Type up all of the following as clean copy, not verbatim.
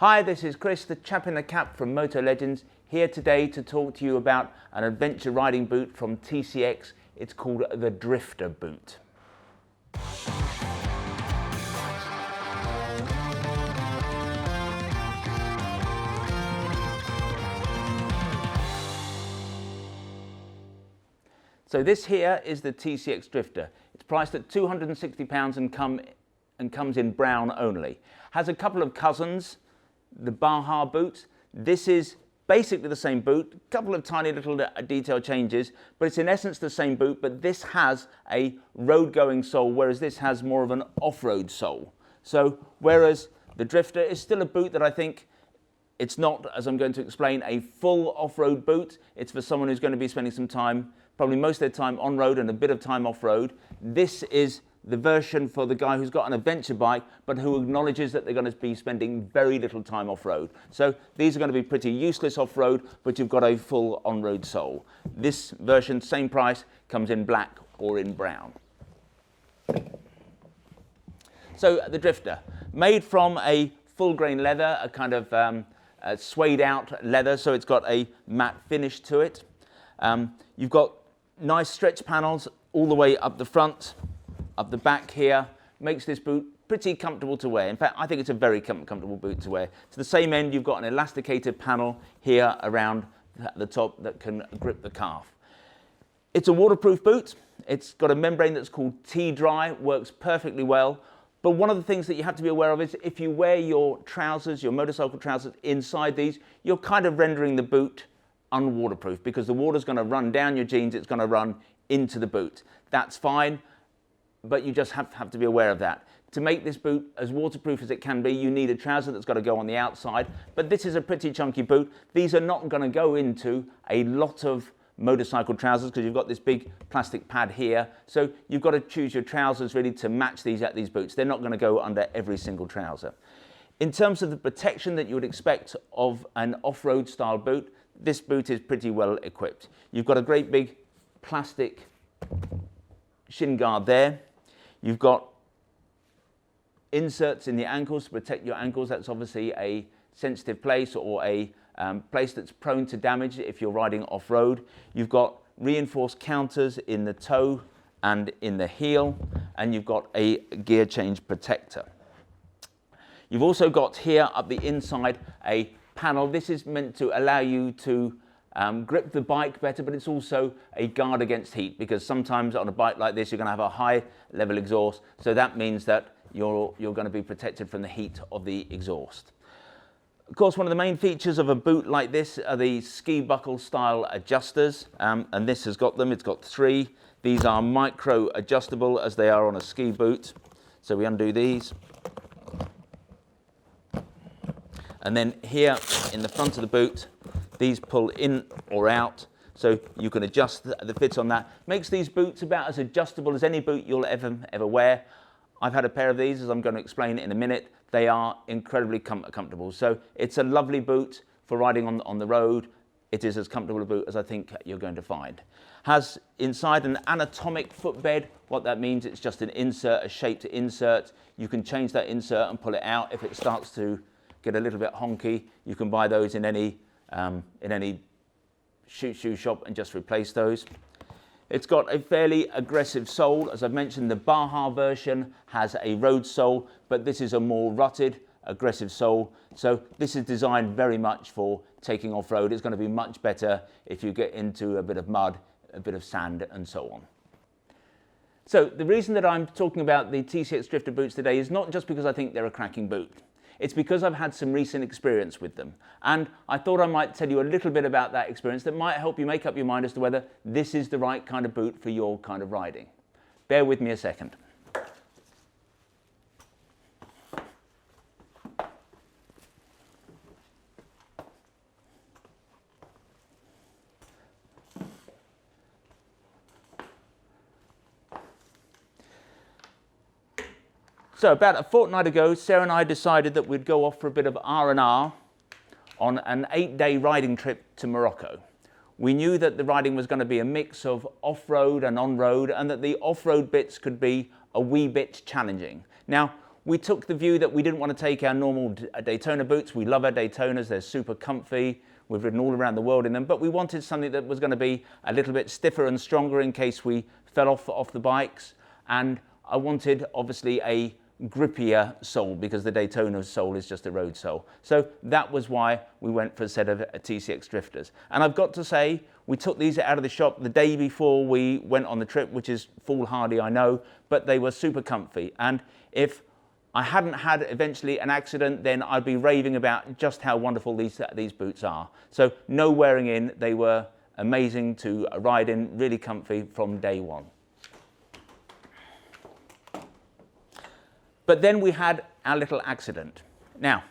Hi, this is Chris, the chap in the cap from Motolegends, here today to talk to you about an adventure riding boot from TCX. It's called the Drifter boot. So this here is the TCX Drifter. It's priced at £260 and comes in brown only. Has a couple of cousins, the Baja boot. This is basically the same boot, a couple of tiny little detail changes, but it's in essence the same boot, but this has a road-going sole, whereas this has more of an off-road sole. So whereas the Drifter is still a boot that I think it's not, as I'm going to explain, a full off-road boot. It's for someone who's going to be spending some time, probably most of their time on road and a bit of time off road. This is the version for the guy who's got an adventure bike, but who acknowledges that they're going to be spending very little time off road. So these are going to be pretty useless off road, but you've got a full on-road sole. This version, same price, comes in black or in brown. So the Drifter, made from a full grain leather, a kind of suede out leather, so it's got a matte finish to it. You've got nice stretch panels all the way up the front, up the back here. Makes this boot pretty comfortable to wear. In fact, I think it's a very comfortable boot to wear. To the same end, you've got an elasticated panel here around the top that can grip the calf. It's a waterproof boot. It's got a membrane that's called T-Dry, works perfectly well. But one of the things that you have to be aware of is if you wear your trousers, your motorcycle trousers inside these, you're kind of rendering the boot unwaterproof because the water's going to run down your jeans, it's going to run into the boot. That's fine, but you just have to be aware of that. To make this boot as waterproof as it can be, you need a trouser that's got to go on the outside, but this is a pretty chunky boot. These are not going to go into a lot of motorcycle trousers because you've got this big plastic pad here, so you've got to choose your trousers really to match these boots. They're not going to go under every single trouser. In terms of the protection that you would expect of an off-road style boot, this boot is pretty well equipped. You've got a great big plastic shin guard there. You've got inserts in the ankles to protect your ankles. That's obviously a sensitive place or a place that's prone to damage if you're riding off-road. You've got reinforced counters in the toe and in the heel, and you've got a gear change protector. You've also got here up the inside a panel. This is meant to allow you to grip the bike better, but it's also a guard against heat because sometimes on a bike like this you're going to have a high level exhaust, so that means that you're going to be protected from the heat of the exhaust. Of course, one of the main features of a boot like this are the ski buckle style adjusters, and this has got them. It's got three. These are micro adjustable as they are on a ski boot, so we undo these. And then here in the front of the boot, these pull in or out, so you can adjust the fit on that. Makes these boots about as adjustable as any boot you'll ever wear. I've had a pair of these, as I'm going to explain in a minute. They are incredibly comfortable. So it's a lovely boot for riding on the road. It is as comfortable a boot as I think you're going to find. Has inside an anatomic footbed. What that means, it's just an insert, a shaped insert. You can change that insert and pull it out if it starts to get a little bit honky. You can buy those in any shoe shop and just replace those. It's got a fairly aggressive sole. As I've mentioned, the Baja version has a road sole, but this is a more rutted, aggressive sole. So this is designed very much for taking off-road. It's going to be much better if you get into a bit of mud, a bit of sand, and so on. So the reason that I'm talking about the TCX Drifter boots today is not just because I think they're a cracking boot. It's because I've had some recent experience with them. And I thought I might tell you a little bit about that experience that might help you make up your mind as to whether this is the right kind of boot for your kind of riding. Bear with me a second. So about a fortnight ago, Sarah and I decided that we'd go off for a bit of R&R on an 8-day riding trip to Morocco. We knew that the riding was going to be a mix of off-road and on-road, and that the off-road bits could be a wee bit challenging. Now, We took the view that we didn't want to take our normal Daytona boots. We love our Daytonas, they're super comfy. We've ridden all around the world in them, but we wanted something that was going to be a little bit stiffer and stronger in case we fell off the bikes. And I wanted, obviously, a grippier sole because the Daytona sole is just a road sole. So that was why we went for a set of TCX Drifters. And I've got to say, we took these out of the shop the day before we went on the trip, which is foolhardy, I know, but they were super comfy. And if I hadn't had eventually an accident, then I'd be raving about just how wonderful these boots are. So no wearing in, they were amazing to ride in, really comfy from day one. But then we had our little accident. Now,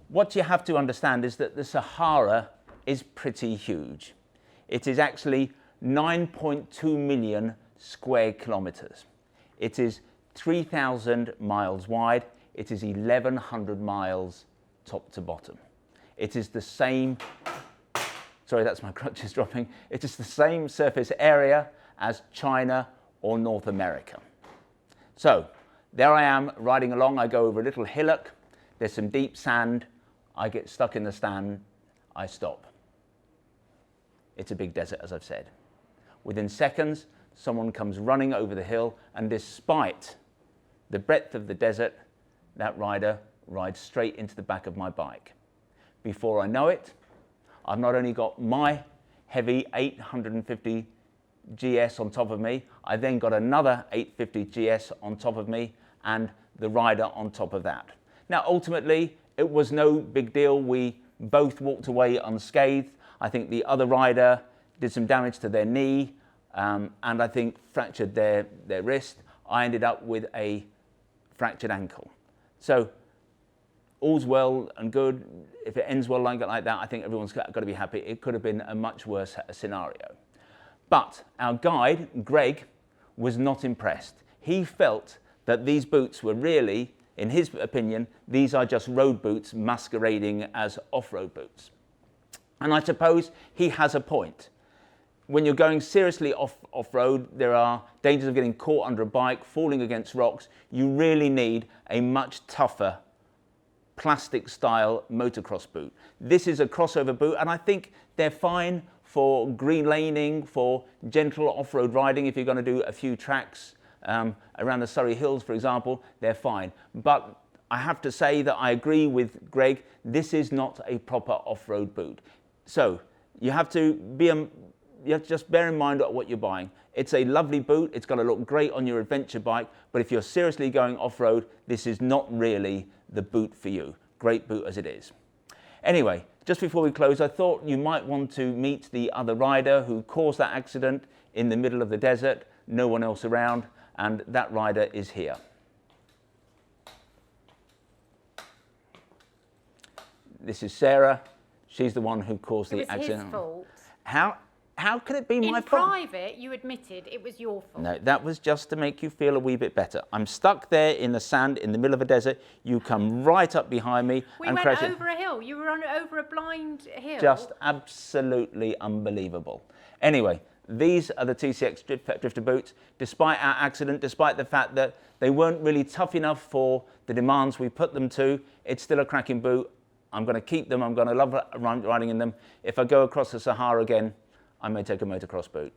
what you have to understand is that the Sahara is pretty huge. It is actually 9.2 million square kilometers. It is 3,000 miles wide. It is 1,100 miles top to bottom. It is the same, sorry, that's my crutches dropping. It is the same surface area as China or North America. So there I am riding along. I go over a little hillock. There's some deep sand. I get stuck in the sand. I stop. It's a big desert, as I've said. Within seconds, someone comes running over the hill, and despite the breadth of the desert, that rider rides straight into the back of my bike. Before I know it, I've not only got my heavy 850 GS on top of me, I then got another 850 GS on top of me, and the rider on top of that. Now, ultimately, it was no big deal. We both walked away unscathed. I think the other rider did some damage to their knee, and I think fractured their wrist. I ended up with a fractured ankle. So all's well and good. If it ends well like that, I think everyone's got to be happy. It could have been a much worse scenario. But our guide, Greg, was not impressed. He felt that these boots were really, in his opinion, these are just road boots masquerading as off-road boots. And I suppose he has a point. When you're going seriously off-road, there are dangers of getting caught under a bike, falling against rocks. You really need a much tougher plastic-style motocross boot. This is a crossover boot, and I think they're fine for green laning, for gentle off-road riding. If you're going to do a few tracks around the Surrey Hills, for example, they're fine. But I have to say that I agree with Greg. This is not a proper off-road boot. So you have to just bear in mind what you're buying. It's a lovely boot. It's going to look great on your adventure bike. But if you're seriously going off-road, this is not really the boot for you. Great boot as it is. Anyway, just before we close, I thought you might want to meet the other rider who caused that accident in the middle of the desert. No one else around. And that rider is here. This is Sarah. She's the one who caused the accident. It was his fault. How could it be my fault? In private, you admitted it was your fault. No, that was just to make you feel a wee bit better. I'm stuck there in the sand in the middle of a desert. You come right up behind me and crash it. We went over a hill. You were over a blind hill. Just absolutely unbelievable. Anyway, these are the TCX Drifter boots. Despite our accident, despite the fact that they weren't really tough enough for the demands we put them to, it's still a cracking boot. I'm going to keep them. I'm going to love riding in them. If I go across the Sahara again, I may take a motocross boot.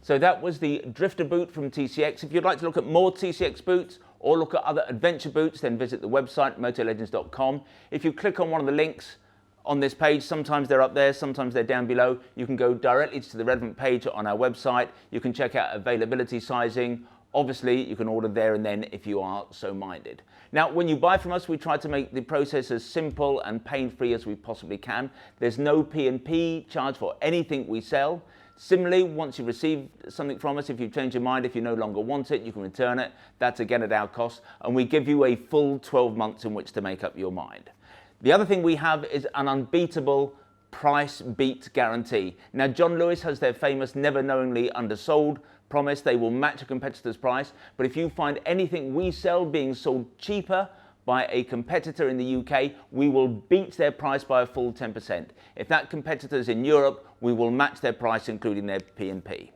So that was the Drifter boot from TCX. If you'd like to look at more TCX boots or look at other adventure boots, then visit the website, motolegends.com. If you click on one of the links on this page, sometimes they're up there, sometimes they're down below. You can go directly to the relevant page on our website. You can check out availability sizing. Obviously, you can order there and then if you are so minded. Now, when you buy from us, we try to make the process as simple and pain-free as we possibly can. There's no P&P charge for anything we sell. Similarly, once you receive something from us, if you change your mind, if you no longer want it, you can return it. That's again at our cost. And we give you a full 12 months in which to make up your mind. The other thing we have is an unbeatable price beat guarantee. Now, John Lewis has their famous never knowingly undersold promise. They will match a competitor's price, but if you find anything we sell being sold cheaper by a competitor in the UK, we will beat their price by a full 10%. If that competitor is in Europe, we will match their price, including their P&P.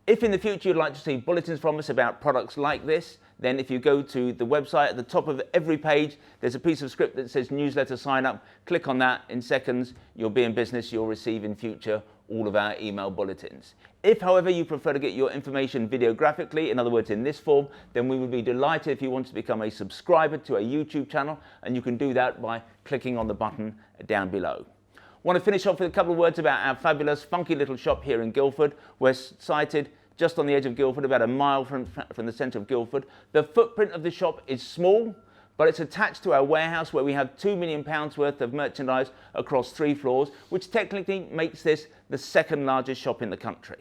If in the future you'd like to see bulletins from us about products like this, then if you go to the website, at the top of every page, there's a piece of script that says newsletter sign up. Click on that. In seconds, you'll be in business. You'll receive in future all of our email bulletins. If, however, you prefer to get your information videographically, in other words, in this form, then we would be delighted if you want to become a subscriber to our YouTube channel, and you can do that by clicking on the button down below. I want to finish off with a couple of words about our fabulous, funky little shop here in Guildford. We're sited just on the edge of Guildford, about a mile from the centre of Guildford. The footprint of the shop is small, but it's attached to our warehouse where we have £2 million worth of merchandise across 3 floors, which technically makes this the second largest shop in the country.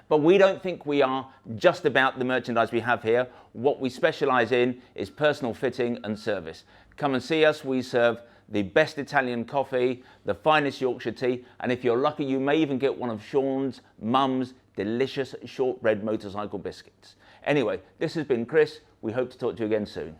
But we don't think we are just about the merchandise we have here. What we specialise in is personal fitting and service. Come and see us. We serve the best Italian coffee, the finest Yorkshire tea, and if you're lucky, you may even get one of Sean's mum's delicious shortbread motorcycle biscuits. Anyway, this has been Chris. We hope to talk to you again soon.